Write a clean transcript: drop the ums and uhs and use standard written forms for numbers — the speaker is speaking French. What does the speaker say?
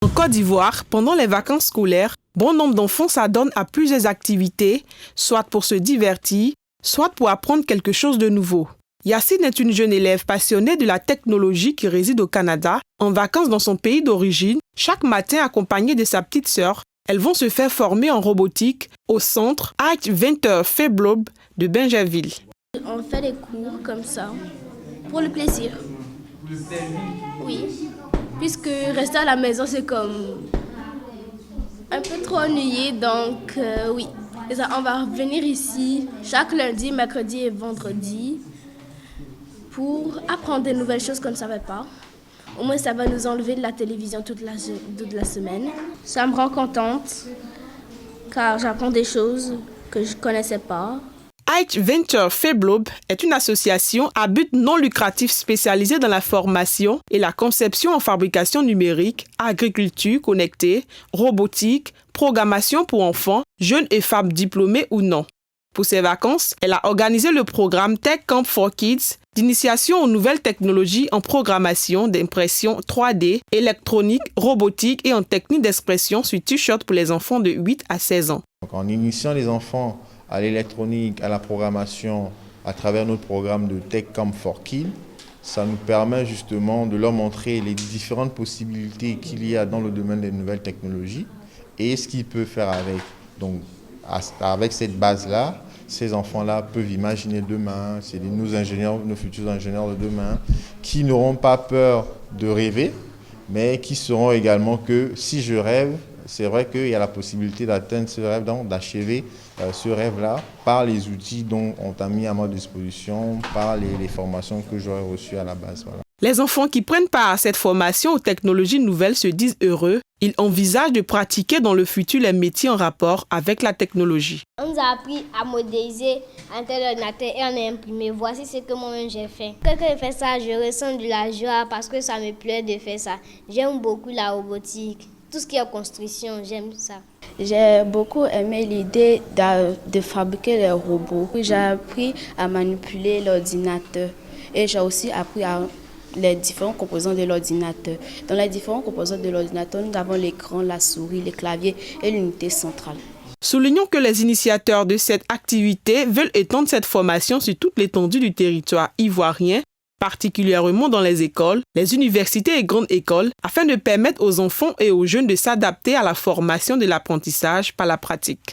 En Côte d'Ivoire, pendant les vacances scolaires, bon nombre d'enfants s'adonnent à plusieurs activités, soit pour se divertir, soit pour apprendre quelque chose de nouveau. Yacine est une jeune élève passionnée de la technologie qui réside au Canada, en vacances dans son pays d'origine. Chaque matin, accompagnée de sa petite sœur, elles vont se faire former en robotique au centre Ike Venter Feblob de Bingerville. On fait des cours comme ça, pour le plaisir. Oui, puisque rester à la maison, c'est comme un peu trop ennuyé, donc oui. Et ça, on va venir ici chaque lundi, mercredi et vendredi pour apprendre de nouvelles choses qu'on ne savait pas. Au moins, ça va nous enlever de la télévision toute la semaine. Ça me rend contente car j'apprends des choses que je ne connaissais pas. Ike Venter Feblob est une association à but non lucratif spécialisée dans la formation et la conception en fabrication numérique, agriculture connectée, robotique, programmation pour enfants, jeunes et femmes diplômés ou non. Pour ses vacances, elle a organisé le programme Tech Camp for Kids d'initiation aux nouvelles technologies en programmation, d'impression 3D, électronique, robotique et en technique d'expression sur T-shirt pour les enfants de 8 à 16 ans. Donc, en initiant les enfants à l'électronique, à la programmation, à travers notre programme de Tech Camp for Kids, ça nous permet justement de leur montrer les différentes possibilités qu'il y a dans le domaine des nouvelles technologies et ce qu'ils peuvent faire avec. Donc, avec cette base-là, ces enfants-là peuvent imaginer demain, c'est nos futurs ingénieurs de demain, qui n'auront pas peur de rêver, mais qui sauront également que si je rêve, c'est vrai qu'il y a la possibilité d'atteindre ce rêve, d'achever ce rêve-là par les outils dont on a mis à ma disposition, par les formations que j'aurais reçues à la base. Voilà. Les enfants qui prennent part à cette formation aux technologies nouvelles se disent heureux. Ils envisagent de pratiquer dans le futur les métiers en rapport avec la technologie. On nous a appris à modéliser un tel ordinateur et on a imprimé. Voici ce que moi-même j'ai fait. Quand je fais ça, je ressens de la joie parce que ça me plaît de faire ça. J'aime beaucoup la robotique. Tout ce qui est construction, j'aime ça. J'ai beaucoup aimé l'idée de fabriquer les robots. J'ai appris à manipuler l'ordinateur et j'ai aussi appris les différents composants de l'ordinateur. Dans les différents composants de l'ordinateur, nous avons l'écran, la souris, les claviers et l'unité centrale. Soulignons que les initiateurs de cette activité veulent étendre cette formation sur toute l'étendue du territoire ivoirien, particulièrement dans les écoles, les universités et grandes écoles, afin de permettre aux enfants et aux jeunes de s'adapter à la formation de l'apprentissage par la pratique.